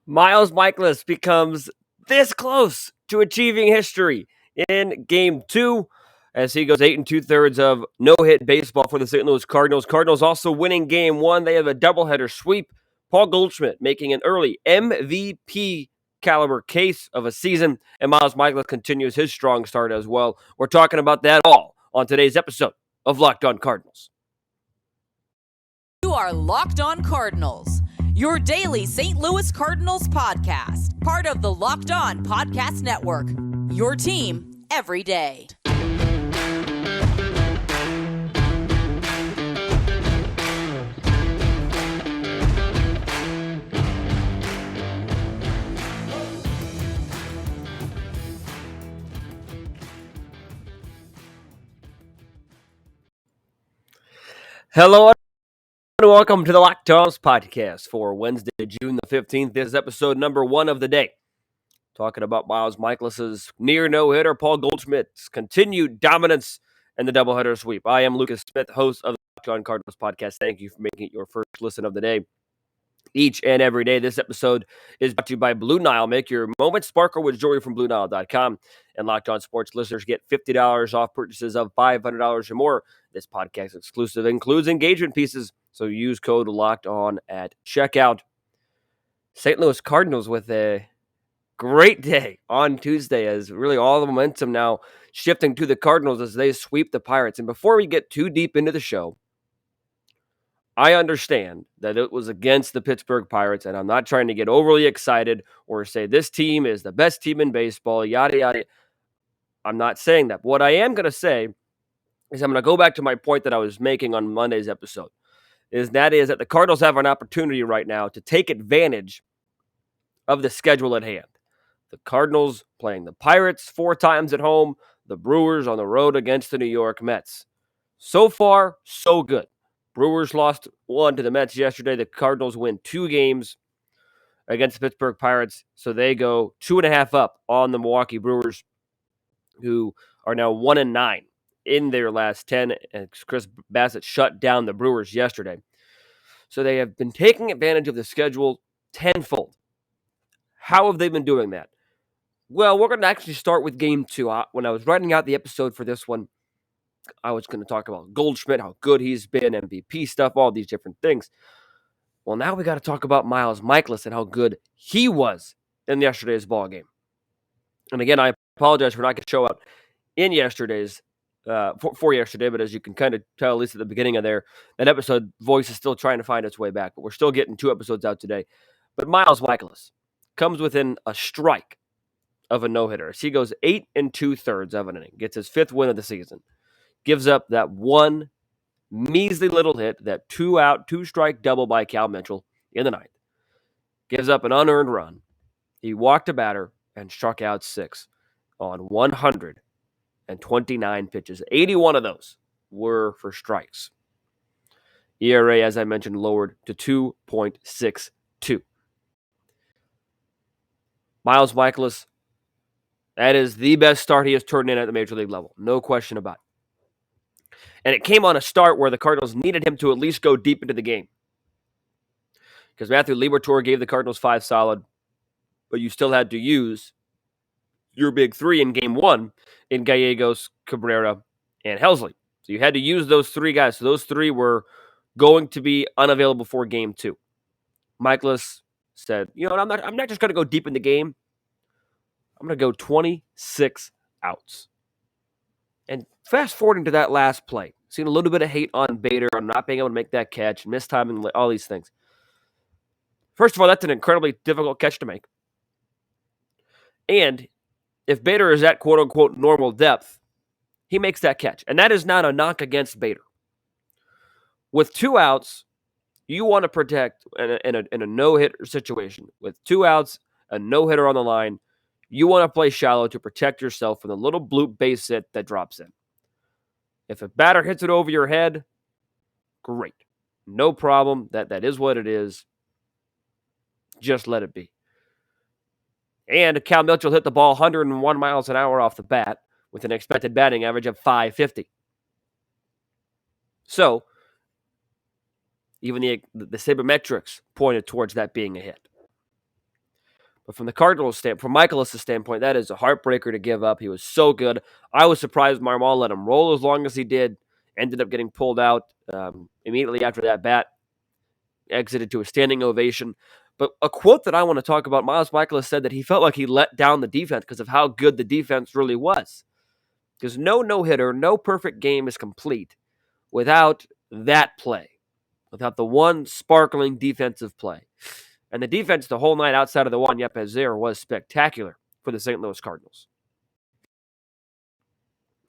Michaelis becomes this close to achieving history in Game 2 as he goes 8 2/3 of no-hit baseball for the St. Louis Cardinals. Cardinals also winning Game 1. They have a doubleheader sweep. Paul Goldschmidt making an early MVP caliber case of a season, and Michaelis continues his strong start as well. We're talking about that all on today's episode of Locked On Cardinals. You are Locked On Cardinals, your daily St. Louis Cardinals podcast, part of the Locked On Podcast Network, your team every day. Hello, and welcome to the Locked On podcast for Wednesday, June the 15th. This is episode number 1 of the day. Talking about Michaelis' near no-hitter, Paul Goldschmidt's continued dominance, and the doubleheader sweep. I am Lucas Smith, host of the Locked On Cardinals podcast. Thank you for making it your first listen of the day. Each and every day, this episode is brought to you by Blue Nile. Make your moment sparkle with jewelry from BlueNile.com. And Locked On Sports listeners get $50 off purchases of $500 or more. This podcast exclusive includes engagement pieces, so use code Locked On at checkout. St. Louis Cardinals with a great day on Tuesday, as really all the momentum now shifting to the Cardinals as they sweep the Pirates. And before we get too deep into the show, I understand that it was against the Pittsburgh Pirates, and I'm not trying to get overly excited or say this team is the best team in baseball, yada, yada. I'm not saying that. But what I am going to say is I'm going to go back to my point that I was making on Monday's episode, is that the Cardinals have an opportunity right now to take advantage of the schedule at hand. The Cardinals playing the Pirates 4 times at home, the Brewers on the road against the New York Mets. So far, so good. Brewers lost 1 to the Mets yesterday. The Cardinals win 2 games against the Pittsburgh Pirates, so they go 2.5 up on the Milwaukee Brewers, who are now 1-9 in their last 10, and Chris Bassett shut down the Brewers yesterday. So they have been taking advantage of the schedule tenfold. How have they been doing that? Well, we're going to actually start with Game 2. When I was writing out the episode for this one, I was going to talk about Goldschmidt, how good he's been, MVP stuff, all these different things. Well, now we got to talk about Michaelis and how good he was in yesterday's ball game. And again, I apologize for not getting show out in yesterday's for yesterday, but as you can kind of tell, at least at the beginning of there, that episode voice is still trying to find its way back. But we're still getting 2 episodes out today. But Michaelis comes within a strike of a no-hitter. He goes 8 2/3 of an inning, gets his 5th win of the season, gives up that one measly little hit, that 2-out, 2-strike double by Cal Mitchell in the 9th. Gives up an unearned run. He walked a batter and struck out 6 on 129 pitches. 81 of those were for strikes. ERA, as I mentioned, lowered to 2.62. Michaelis, that is the best start he has turned in at the major league level. No question about it. And it came on a start where the Cardinals needed him to at least go deep into the game. Because Matthew Liberatore gave the Cardinals 5 solid, but you still had to use your big 3 in Game 1 in Gallegos, Cabrera, and Helsley. So you had to use those 3 guys. So those 3 were going to be unavailable for Game 2. Michaelis said, you know what, I'm not just going to go deep in the game. I'm going to go 26 outs. And fast forwarding to that last play, seeing a little bit of hate on Bader on not being able to make that catch, mistiming, all these things. First of all, that's an incredibly difficult catch to make. And if Bader is at quote-unquote normal depth, he makes that catch. And that is not a knock against Bader. With 2 outs, you want to protect in a no-hitter situation. With 2 outs, a no-hitter on the line, you want to play shallow to protect yourself from the little bloop base hit that drops in. If a batter hits it over your head, great. No problem. That is what it is. Just let it be. And Cal Mitchell hit the ball 101 miles an hour off the bat with an expected batting average of .550. So, even the sabermetrics pointed towards that being a hit. But from the Cardinals' standpoint, from Michaelis' standpoint, that is a heartbreaker to give up. He was so good. I was surprised Marmol let him roll as long as he did. Ended up getting pulled out immediately after that bat. Exited to a standing ovation. But a quote that I want to talk about, Miles Michaelis said that he felt like he let down the defense because of how good the defense really was. Because no no-hitter, no perfect game is complete without that play, without the one sparkling defensive play. And the defense the whole night outside of the one Yepes there was spectacular for the St. Louis Cardinals.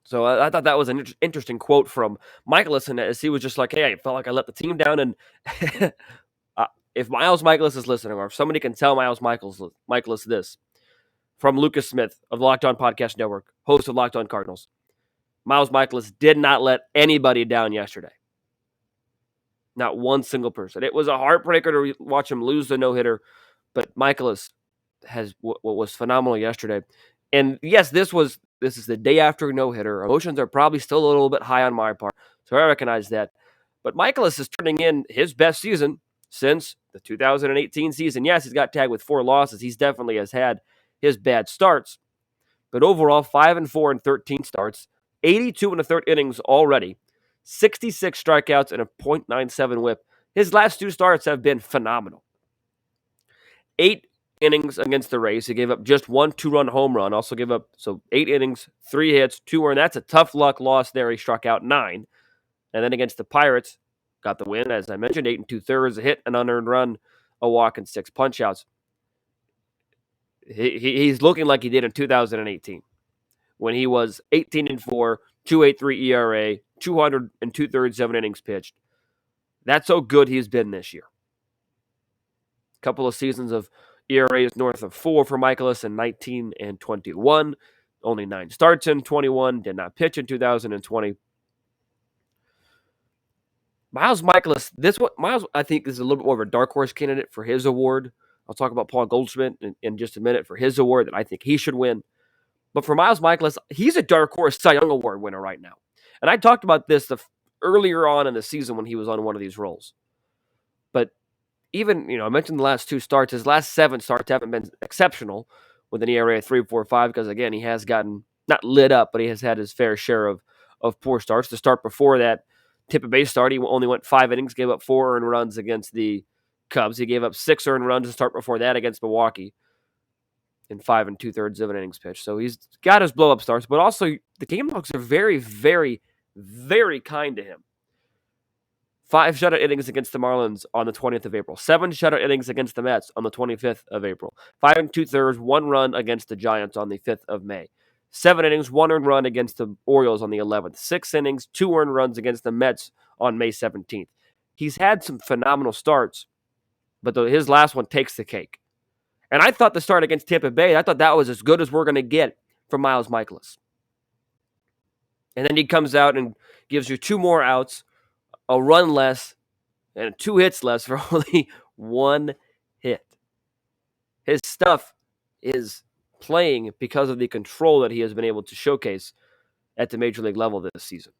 So I thought that was an interesting quote from Michaelis, and as he was just like, hey, I felt like I let the team down. And if Miles Michaelis is listening, or if somebody can tell Miles Michaelis this, from Lucas Smith of the Locked On Podcast Network, host of Locked On Cardinals, Miles Michaelis did not let anybody down yesterday. Not one single person. It was a heartbreaker to watch him lose the no-hitter, but Michaelis has what was phenomenal yesterday. And yes, this is the day after a no-hitter. Emotions are probably still a little bit high on my part, so I recognize that. But Michaelis is turning in his best season since the 2018 season. Yes, he's got tagged with 4 losses. He definitely has had his bad starts. But overall, 5-4 in 13 starts, 82 in the third innings already, 66 strikeouts, and a .97 whip. His last 2 starts have been phenomenal. 8 innings against the Rays. He gave up just 1 2-run home run. Also gave up 8 innings, 3 hits, 2 earned. That's a tough luck loss there. He struck out 9. And then against the Pirates, got the win, as I mentioned, 8 2/3, a hit, an unearned run, a walk, and 6 punch-outs. He's looking like he did in 2018 when he was 18-4, 2.83 ERA, 200 2/3 7 innings pitched. That's how good he's been this year. A couple of seasons of ERAs north of 4 for Michaelis in 19 and 21. Only 9 starts in 21. Did not pitch in 2020. Miles Michaelis, Miles, I think, is a little bit more of a dark horse candidate for his award. I'll talk about Paul Goldschmidt in just a minute for his award that I think he should win. But for Miles Michaelis, he's a dark horse Cy Young Award winner right now. And I talked about this earlier on in the season when he was on one of these roles. But even, I mentioned the last 2 starts. His last 7 starts haven't been exceptional with an ERA of 3.45 because, again, he has gotten, not lit up, but he has had his fair share of poor starts. The start before that Tampa Bay start, he only went 5 innings, gave up 4 earned runs against the Cubs. He gave up 6 earned runs to start before that against Milwaukee in 5 2/3 of an innings pitch. So he's got his blow-up starts, but also the game logs are very, very, very kind to him. 5 shutout innings against the Marlins on the 20th of April. 7 shutout innings against the Mets on the 25th of April. 5 2/3, 1 run against the Giants on the 5th of May. 7 innings, 1 earned run against the Orioles on the 11th. 6 innings, 2 earned runs against the Mets on May 17th. He's had some phenomenal starts, but his last one takes the cake. And I thought the start against Tampa Bay, I thought that was as good as we're going to get from Miles Michaelis. And then he comes out and gives you 2 more outs, a run less, and 2 hits less for only 1 hit. His stuff is playing because of the control that he has been able to showcase at the major league level this season.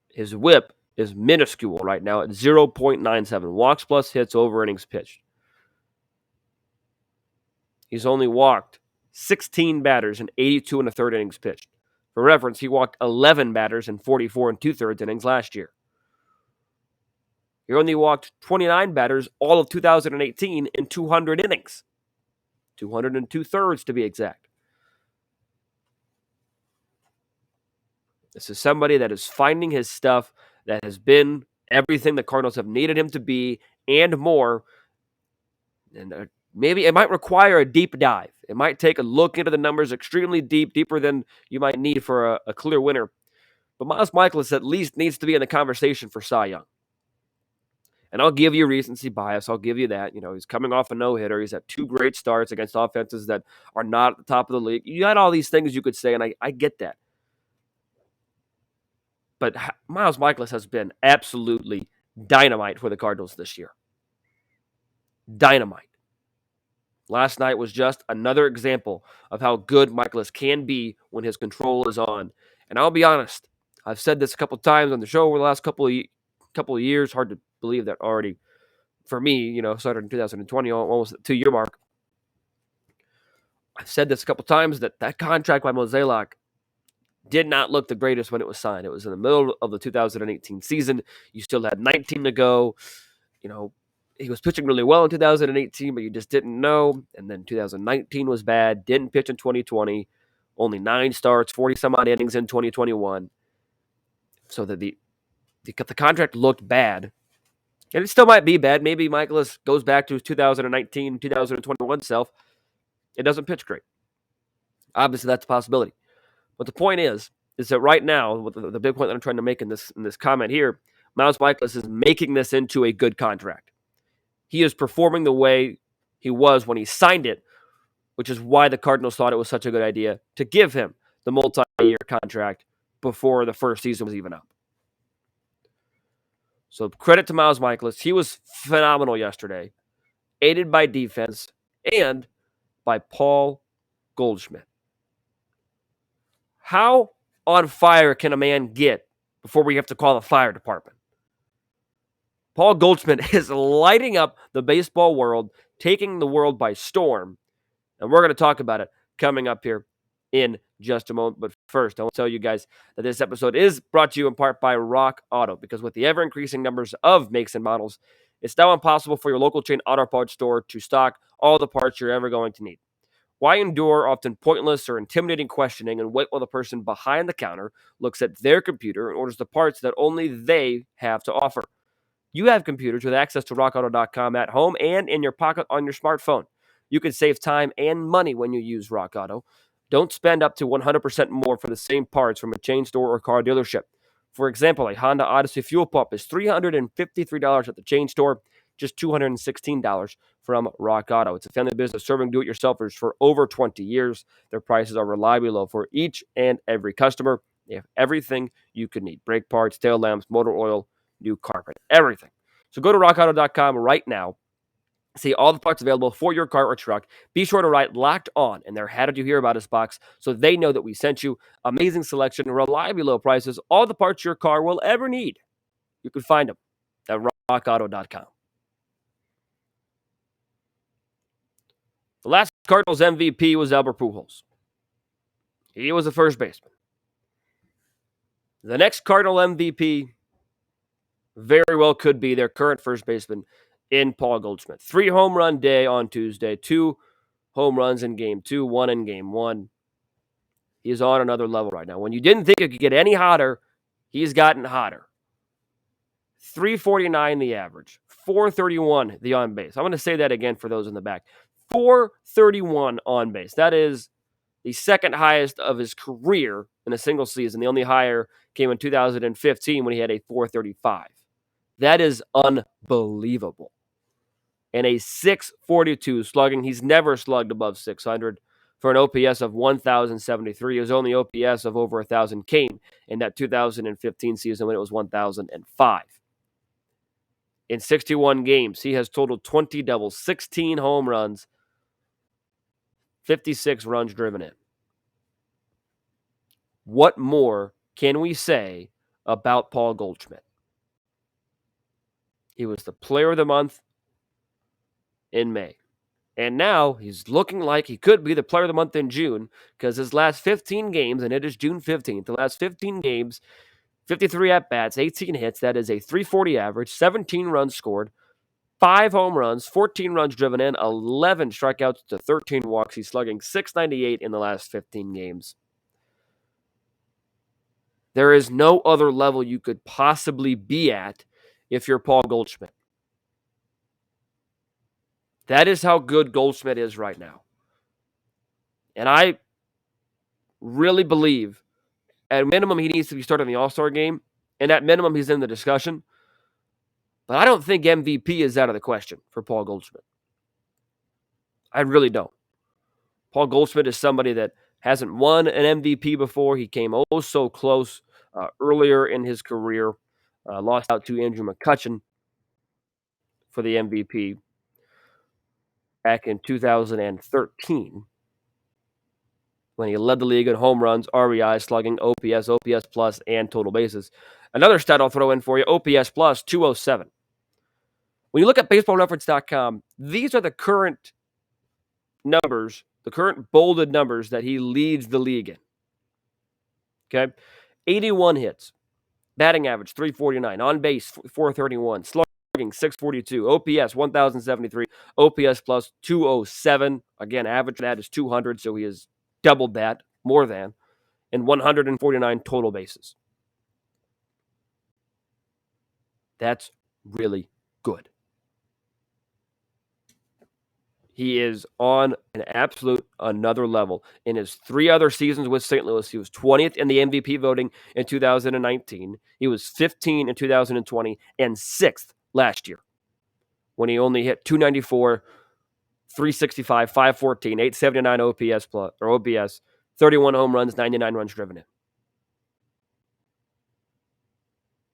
His whip is minuscule right now at 0.97. Walks plus hits over innings pitched. He's only walked 16 batters in 82 1/3 innings pitched. For reference, he walked 11 batters in 44 2/3 innings last year. He only walked 29 batters all of 2018 in 200 innings. 200 2/3 to be exact. This is somebody that is finding his stuff, that has been everything the Cardinals have needed him to be and more. And maybe it might require a deep dive. It might take a look into the numbers extremely deep, deeper than you might need for a clear winner. But Miles Michaelis at least needs to be in the conversation for Cy Young. And I'll give you recency bias. I'll give you that. He's coming off a no-hitter. He's had 2 great starts against offenses that are not at the top of the league. You got all these things you could say, and I get that. But Miles Michaelis has been absolutely dynamite for the Cardinals this year. Dynamite. Last night was just another example of how good Michaelis can be when his control is on. And I'll be honest, I've said this a couple times on the show over the last couple of years. Hard to believe that already for me, started in 2020, almost the 2-year mark. I've said this a couple times that contract by Mozeliak did not look the greatest when it was signed. It was in the middle of the 2018 season. You still had 19 to go. He was pitching really well in 2018, but you just didn't know. And then 2019 was bad. Didn't pitch in 2020. Only 9 starts, 40-some-odd innings in 2021. So that the contract looked bad. And it still might be bad. Maybe Michaelis goes back to his 2019, 2021 self. It doesn't pitch great. Obviously, that's a possibility. But the point is that right now, the big point that I'm trying to make in this comment here, Miles Michaelis is making this into a good contract. He is performing the way he was when he signed it, which is why the Cardinals thought it was such a good idea to give him the multi-year contract before the first season was even up. So credit to Miles Michaelis. He was phenomenal yesterday, aided by defense and by Paul Goldschmidt. How on fire can a man get before we have to call the fire department? Paul Goldschmidt is lighting up the baseball world, taking the world by storm, and we're going to talk about it coming up here in just a moment. But first, I want to tell you guys that this episode is brought to you in part by Rock Auto, because with the ever-increasing numbers of makes and models, it's now impossible for your local chain auto parts store to stock all the parts you're ever going to need. Why endure often pointless or intimidating questioning and wait while the person behind the counter looks at their computer and orders the parts that only they have to offer? You have computers with access to rockauto.com at home and in your pocket on your smartphone. You can save time and money when you use Rock Auto. Don't spend up to 100% more for the same parts from a chain store or car dealership. For example, a Honda Odyssey fuel pump is $353 at the chain store, just $216 from Rock Auto. It's a family business serving do-it-yourselfers for over 20 years. Their prices are reliably low for each and every customer. They have everything you could need: brake parts, tail lamps, motor oil, new carpet, everything. So go to rockauto.com right now. See all the parts available for your car or truck. Be sure to write Locked On in their How Did You Hear About Us box so they know that we sent you. Amazing selection, reliably low prices, all the parts your car will ever need. You can find them at rockauto.com. The last Cardinals MVP was Albert Pujols. He was a first baseman. The next Cardinal MVP very well could be their current first baseman in Paul Goldschmidt. 3 home run day on Tuesday, 2 home runs in game 2, 1 in game 1. He is on another level right now. When you didn't think it could get any hotter, he's gotten hotter. 349 the average, 431 the on base. I'm going to say that again for those in the back. 431 on base. That is the second highest of his career in a single season. The only higher came in 2015 when he had a 435. That is unbelievable. And a 642 slugging. He's never slugged above 600 for an OPS of 1,073. His only OPS of over 1,000 came in that 2015 season when it was 1,005. In 61 games, he has totaled 20 doubles, 16 home runs, 56 runs driven in. What more can we say about Paul Goldschmidt? He was the player of the month in May. And now he's looking like he could be the player of the month in June, because his last 15 games, and it is June 15th, the last 15 games, 53 at-bats, 18 hits, that is a 340 average, 17 runs scored, 5 home runs, 14 runs driven in, 11 strikeouts to 13 walks. He's slugging .698 in the last 15 games. There is no other level you could possibly be at if you're Paul Goldschmidt. That is how good Goldschmidt is right now. And I really believe at minimum he needs to be starting the All-Star game, and at minimum he's in the discussion. But I don't think MVP is out of the question for Paul Goldschmidt. I really don't. Paul Goldschmidt is somebody that hasn't won an MVP before. He came oh so close earlier in his career. Lost out to Andrew McCutchen for the MVP back in 2013 when he led the league in home runs, RBI, slugging, OPS, OPS plus, and total bases. Another stat I'll throw in for you, OPS plus 207. When you look at baseballreference.com, these are the current numbers, the current bolded numbers that he leads the league in. Okay? 81 hits, batting average 349, on base 431, slugging 642, OPS 1073, OPS plus 207. Again, average of that is 200, so he has doubled that, more than, and 149 total bases. That's really good. He is on an absolute another level. In his 3 other seasons with St. Louis, he was 20th in the MVP voting in 2019. He was 15 in 2020 and 6th last year when he only hit 294, 365, 514, 879 OPS plus or OPS, 31 home runs, 99 runs driven in.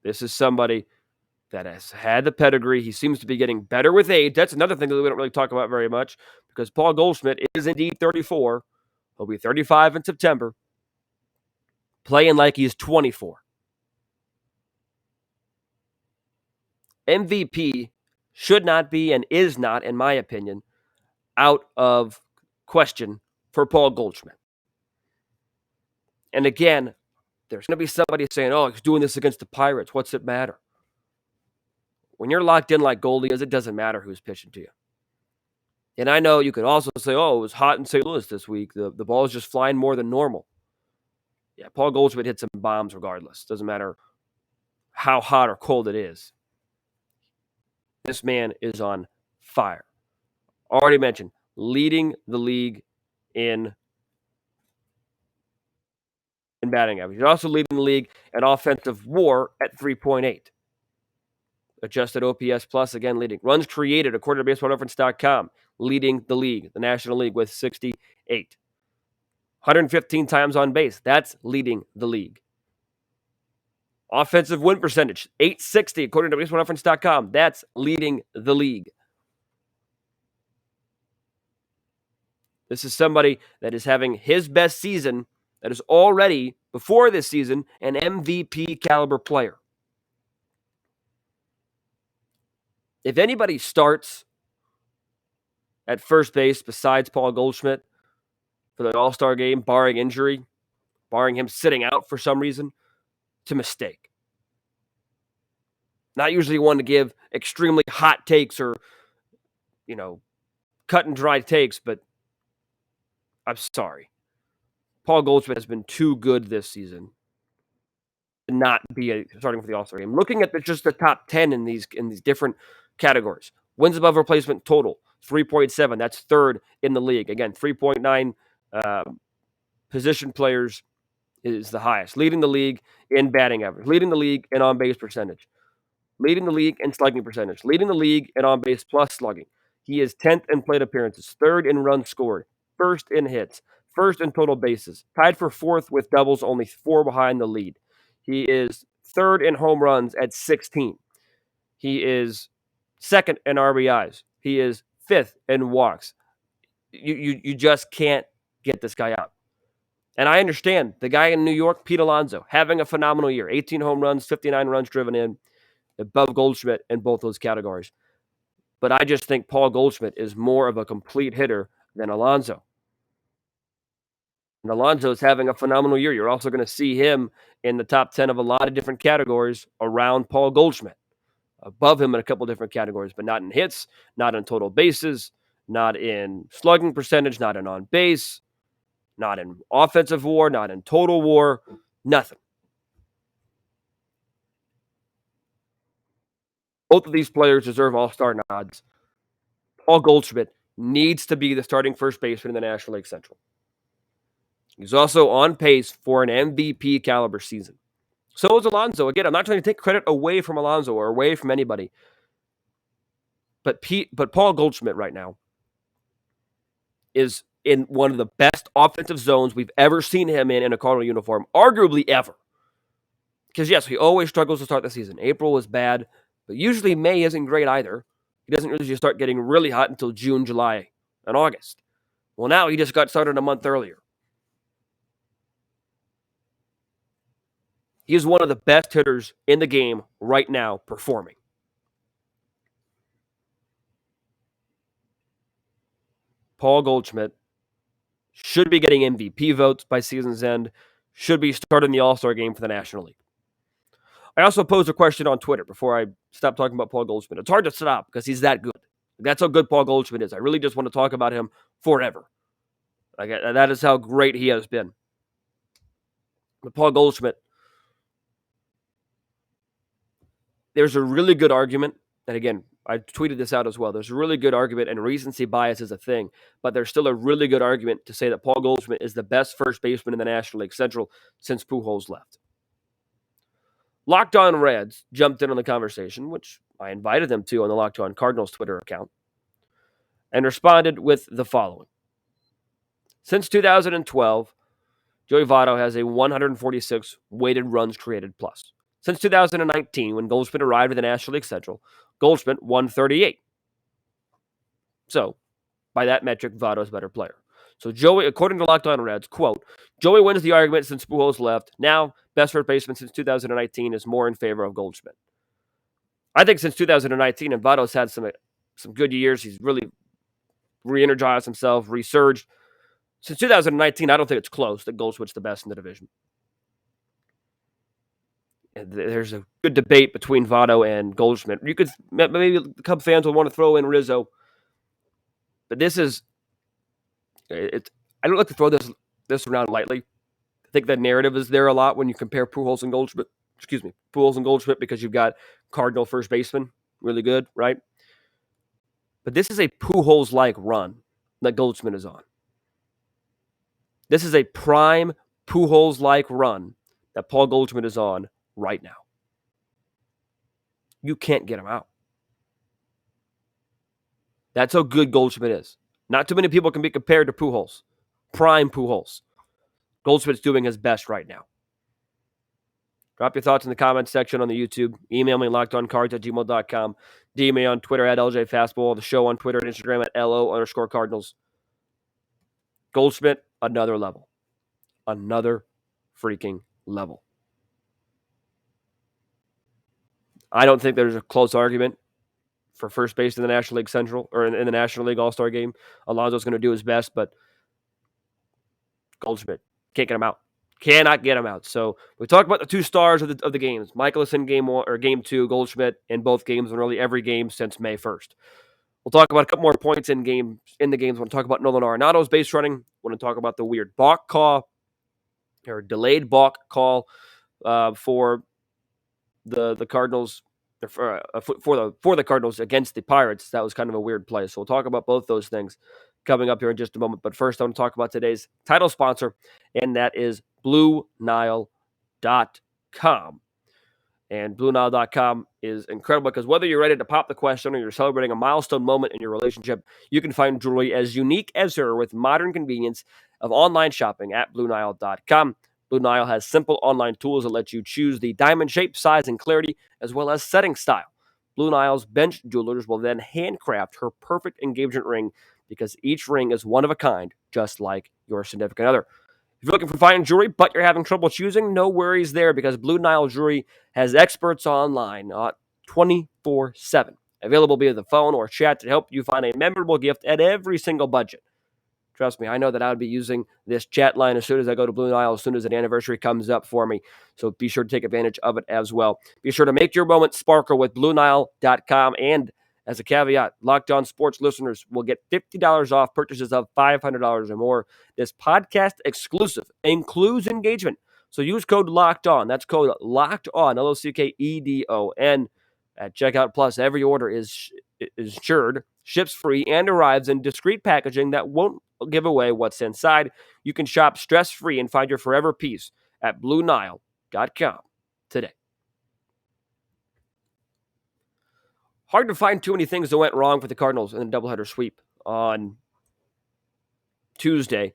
This is somebody that has had the pedigree. He seems to be getting better with age. That's another thing that we don't really talk about very much because Paul Goldschmidt is indeed 34. He'll be 35 in September, playing like he's 24. MVP should not be and is not, in my opinion, out of question for Paul Goldschmidt. And again, there's going to be somebody saying, oh, he's doing this against the Pirates. What's it matter? When you're locked in like Goldy is, it doesn't matter who's pitching to you. And I know you could also say, oh, it was hot in St. Louis this week. The ball is just flying more than normal. Yeah, Paul Goldschmidt hit some bombs regardless. Doesn't matter how hot or cold it is. This man is on fire. Already mentioned, leading the league in batting average. He's also leading the league in offensive WAR at 3.8. Adjusted OPS plus, again, leading. Runs created, according to BaseballReference.com, leading the league, the National League, with 68. 115 times on base. That's leading the league. Offensive win percentage, 860, according to BaseballReference.com. That's leading the league. This is somebody that is having his best season, that is already, before this season, an MVP caliber player. If anybody starts at first base besides Paul Goldschmidt for the All-Star game, barring injury, barring him sitting out for some reason, it's a mistake. Not usually one to give extremely hot takes or, cut and dry takes, but I'm sorry. Paul Goldschmidt has been too good this season to not be starting for the All-Star game. Looking at just the top 10 in these different categories. Wins above replacement total, 3.7. That's third in the league. Again, 3.9 position players is the highest. Leading the league in batting average. Leading the league in on-base percentage. Leading the league in slugging percentage. Leading the league in on-base plus slugging. He is 10th in plate appearances. Third in runs scored. First in hits. First in total bases. Tied for fourth with doubles, only 4 behind the lead. He is third in home runs at 16. He is second in RBIs. He is fifth in walks. You just can't get this guy out. And I understand the guy in New York, Pete Alonso, having a phenomenal year. 18 home runs, 59 runs driven in, above Goldschmidt in both those categories. But I just think Paul Goldschmidt is more of a complete hitter than Alonso. And Alonso is having a phenomenal year. You're also going to see him in the top 10 of a lot of different categories around Paul Goldschmidt. Above him in a couple different categories, but not in hits, not in total bases, not in slugging percentage, not in on base, not in offensive WAR, not in total WAR, nothing. Both of these players deserve all-star nods. Paul Goldschmidt needs to be the starting first baseman in the National League Central. He's also on pace for an MVP caliber season. So is Alonso. Again, I'm not trying to take credit away from Alonso or away from anybody. But Paul Goldschmidt right now is in one of the best offensive zones we've ever seen him in a Cardinal uniform, arguably ever. Because, yes, he always struggles to start the season. April was bad, but usually May isn't great either. He doesn't usually start getting really hot until June, July, and August. Well, now he just got started a month earlier. He is one of the best hitters in the game right now performing. Paul Goldschmidt should be getting MVP votes by season's end, should be starting the All-Star game for the National League. I also posed a question on Twitter before I stopped talking about Paul Goldschmidt. It's hard to stop because he's that good. That's how good Paul Goldschmidt is. I really just want to talk about him forever. That is how great he has been. But Paul Goldschmidt, there's a really good argument, and again, I tweeted this out as well. There's a really good argument, and recency bias is a thing, but there's still a really good argument to say that Paul Goldschmidt is the best first baseman in the National League Central since Pujols left. Locked On Reds jumped in on the conversation, which I invited them to on the Locked On Cardinals Twitter account, and responded with the following. Since 2012, Joey Votto has a 146 weighted runs created plus. Since 2019, when Goldschmidt arrived in the National League Central, Goldschmidt won 38. So, by that metric, Votto's a better player. So Joey, according to Locked On Reds, quote, Joey wins the argument since Pujols left. Now, best first baseman since 2019 is more in favor of Goldschmidt. I think since 2019, and Votto's had some good years. He's really re-energized himself, resurged. Since 2019, I don't think it's close that Goldschmidt's the best in the division. There's a good debate between Votto and Goldschmidt. You could maybe the Cub fans will want to throw in Rizzo, but this is it. I don't like to throw this around lightly. I think the narrative is there a lot when you compare Pujols and Goldschmidt. Pujols and Goldschmidt because you've got Cardinal first baseman, really good, right? But this is a Pujols-like run that Goldschmidt is on. This is a prime Pujols-like run that Paul Goldschmidt is on right now. You can't get him out. That's how good Goldschmidt is. Not too many people can be compared to Pujols. Prime Pujols. Goldschmidt's doing his best right now. Drop your thoughts in the comments section on the YouTube. Email me, lockedoncards@gmail.com. DM me on Twitter at LJFastball. The show on Twitter and Instagram at LO_Cardinals. Goldschmidt, another level. Another freaking level. I don't think there's a close argument for first base in the National League Central or in the National League All-Star game. Alonso's going to do his best, but Goldschmidt can't get him out. Cannot get him out. So we talked about the two stars of the games. Michaelis in game 1 or game 2, Goldschmidt in both games and really every game since May 1st. We'll talk about a couple more points in the games. We'll talk about Nolan Arenado's base running. We'll talk about the weird balk call or delayed balk call for the Cardinals for the Cardinals against the Pirates. That was kind of a weird play. So we'll talk about both those things coming up here in just a moment. But first, I want to talk about today's title sponsor, and that is BlueNile.com. And BlueNile.com is incredible because whether you're ready to pop the question or you're celebrating a milestone moment in your relationship, you can find jewelry as unique as her with modern convenience of online shopping at BlueNile.com. Blue Nile has simple online tools that let you choose the diamond shape, size, and clarity, as well as setting style. Blue Nile's bench jewelers will then handcraft her perfect engagement ring because each ring is one of a kind, just like your significant other. If you're looking for fine jewelry, but you're having trouble choosing, no worries there because Blue Nile Jewelry has experts online 24/7, available via the phone or chat to help you find a memorable gift at every single budget. Trust me, I know that I would be using this chat line as soon as I go to Blue Nile, as soon as an anniversary comes up for me. So be sure to take advantage of it as well. Be sure to make your moment sparkle with BlueNile.com. And as a caveat, Locked On Sports listeners will get $50 off purchases of $500 or more. This podcast exclusive includes engagement. So use code Locked On. That's code Locked On, LOCKEDON at checkout. Plus, every order is insured, ships free, and arrives in discreet packaging that won't give away what's inside. You can shop stress-free and find your forever peace at BlueNile.com today. Hard to find too many things that went wrong for the Cardinals in the doubleheader sweep on Tuesday.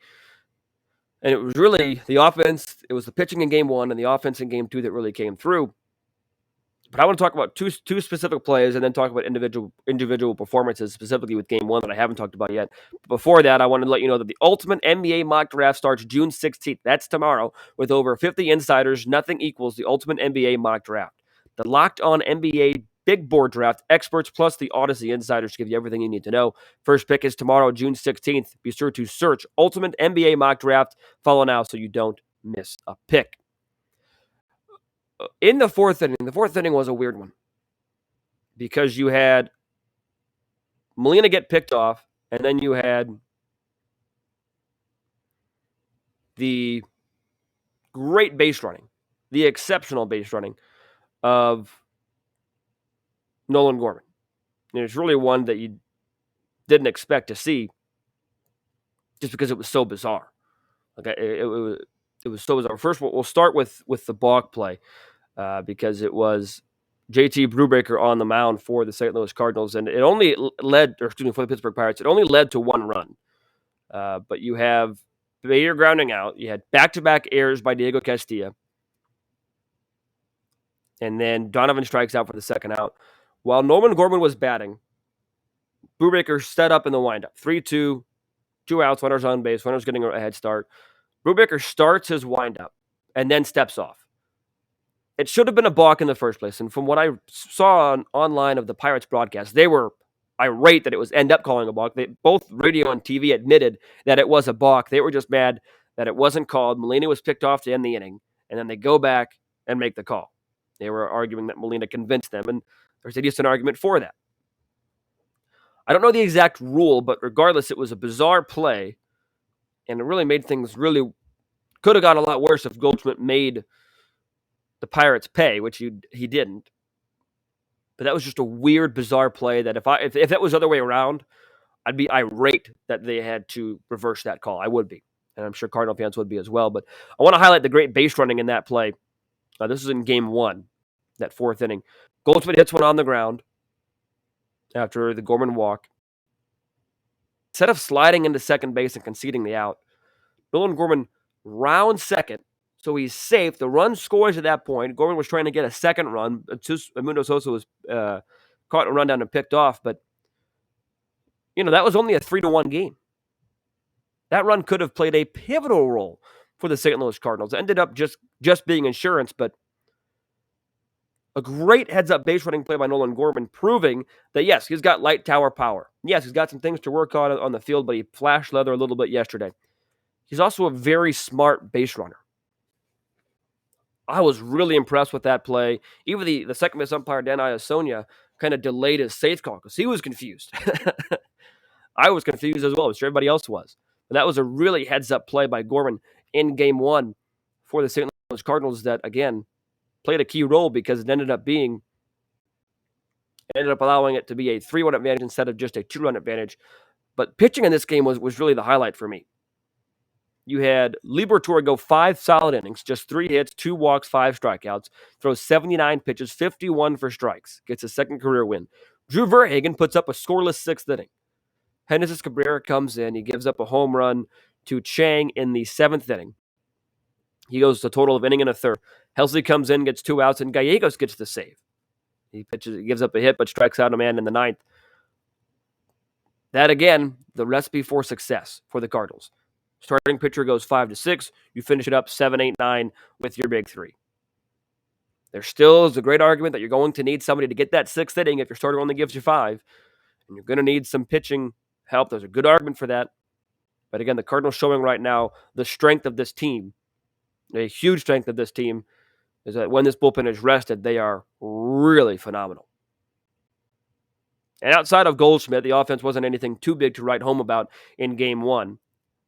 And it was really the offense. It was the pitching in game 1 and the offense in game 2 that really came through. But I want to talk about two specific plays and then talk about individual performances, specifically with game 1 that I haven't talked about yet. Before that, I wanted to let you know that the Ultimate NBA Mock Draft starts June 16th. That's tomorrow. With over 50 insiders, nothing equals the Ultimate NBA Mock Draft. The Locked On NBA big board draft. Experts plus the Odyssey insiders give you everything you need to know. First pick is tomorrow, June 16th. Be sure to search Ultimate NBA Mock Draft. Follow now so you don't miss a pick. In the fourth inning was a weird one because you had Molina get picked off, and then you had the great base running, the exceptional base running of Nolan Gorman. And it's really one that you didn't expect to see just because it was so bizarre. Like it was so bizarre. First, we'll start with the balk play because it was JT Brubaker on the mound for the St. Louis Cardinals, and it only led, for the Pittsburgh Pirates, it only led to one run. But you have Bader grounding out. You had back-to-back errors by Diego Castillo. And then Donovan strikes out for the second out. While Nolan Gorman was batting, Brubaker set up in the windup. 3-2, 2 outs, runners on base, runners getting a head start. Brubaker starts his windup and then steps off. It should have been a balk in the first place. And from what I saw online of the Pirates broadcast, they were irate that it was end up calling a balk. Both radio and TV admitted that it was a balk. They were just mad that it wasn't called. Molina was picked off to end the inning, and then they go back and make the call. They were arguing that Molina convinced them, and there's a decent argument for that. I don't know the exact rule, but regardless, it was a bizarre play, and it really made things could have got a lot worse if Goldschmidt made the Pirates pay, which he didn't. But that was just a weird, bizarre play that if that was the other way around, I'd be irate that they had to reverse that call. I would be. And I'm sure Cardinal fans would be as well. But I want to highlight the great base running in that play. This is in game one, that fourth inning. Goldschmidt hits one on the ground after the Gorman walk. Instead of sliding into second base and conceding the out, Nolan Gorman rounds second. So he's safe. The run scores at that point. Gorman was trying to get a second run. Mundo Sosa was caught in a rundown and picked off. But, that was only a 3-1 game. That run could have played a pivotal role for the St. Louis Cardinals. It ended up just being insurance, but a great heads-up base running play by Nolan Gorman, proving that, yes, he's got light tower power. Yes, he's got some things to work on the field, but he flashed leather a little bit yesterday. He's also a very smart base runner. I was really impressed with that play. Even the second base umpire, Dan Iasonia, kind of delayed his safe call because he was confused. I was confused as well, I'm sure everybody else was. But that was a really heads-up play by Gorman in game one for the St. Louis Cardinals that, again, played a key role because it ended up allowing it to be a 3-1 advantage instead of just a 2-run advantage. But pitching in this game was really the highlight for me. You had Liberatore go 5 solid innings, just 3 hits, 2 walks, 5 strikeouts, throws 79 pitches, 51 for strikes, gets a second career win. Drew Verhagen puts up a scoreless 6th inning. Genesis Cabrera comes in. He gives up a home run to Chang in the 7th inning. He goes to a total of inning and a third. Helsley comes in, gets 2 outs, and Gallegos gets the save. He gives up a hit, but strikes out a man in the 9th. That, again, the recipe for success for the Cardinals. Starting pitcher goes 5-6. You finish it up 7-8-9 with your big 3. There still is a great argument that you're going to need somebody to get that 6th inning if your starter only gives you 5. And you're going to need some pitching help. There's a good argument for that. But again, the Cardinals showing right now the strength of this team, a huge strength of this team, is that when this bullpen is rested, they are really phenomenal. And outside of Goldschmidt, the offense wasn't anything too big to write home about in game one.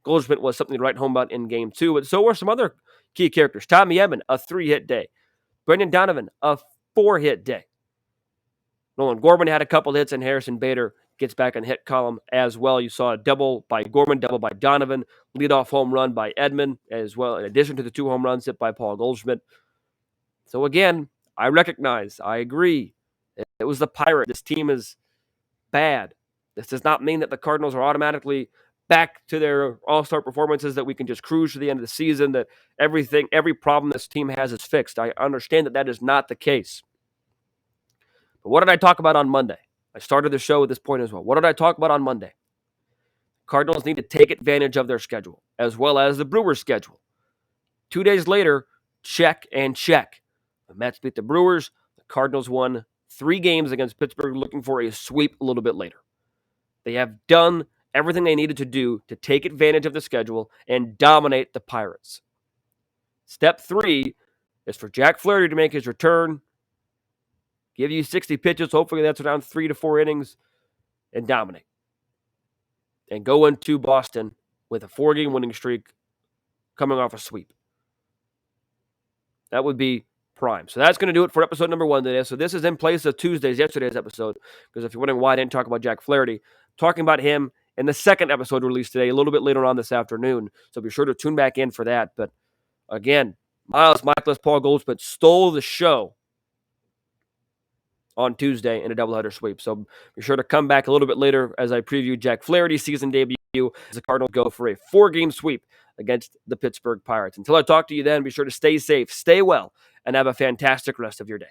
Goldschmidt was something to write home about in game 2, but so were some other key characters. Tommy Edman, a 3-hit day. Brendan Donovan, a 4-hit day. Nolan Gorman had a couple hits, and Harrison Bader gets back in hit column as well. You saw a double by Gorman, double by Donovan, leadoff home run by Edman as well, in addition to the 2 home runs hit by Paul Goldschmidt. So again, I agree. It was the Pirates. This team is bad. This does not mean that the Cardinals are automatically back to their all-star performances, that we can just cruise to the end of the season, that every problem this team has is fixed. I understand that is not the case. But what did I talk about on Monday? I started the show with this point as well. What did I talk about on Monday? Cardinals need to take advantage of their schedule, as well as the Brewers' schedule. 2 days later, check and check. The Mets beat the Brewers. The Cardinals won 3 games against Pittsburgh looking for a sweep a little bit later. They have done everything they needed to do to take advantage of the schedule and dominate the Pirates. Step 3 is for Jack Flaherty to make his return, give you 60 pitches, hopefully that's around 3 to 4 innings, and dominate. And go into Boston with a 4-game winning streak coming off a sweep. That would be prime. So that's going to do it for episode number 1 today. So this is in place of yesterday's episode, because if you're wondering why I didn't talk about Jack Flaherty, talking about him in the second episode released today, a little bit later on this afternoon. So be sure to tune back in for that. But again, Michaelis, Paul Goldschmidt stole the show on Tuesday in a doubleheader sweep. So be sure to come back a little bit later as I preview Jack Flaherty's season debut as the Cardinals go for a 4-game sweep against the Pittsburgh Pirates. Until I talk to you then, be sure to stay safe, stay well, and have a fantastic rest of your day.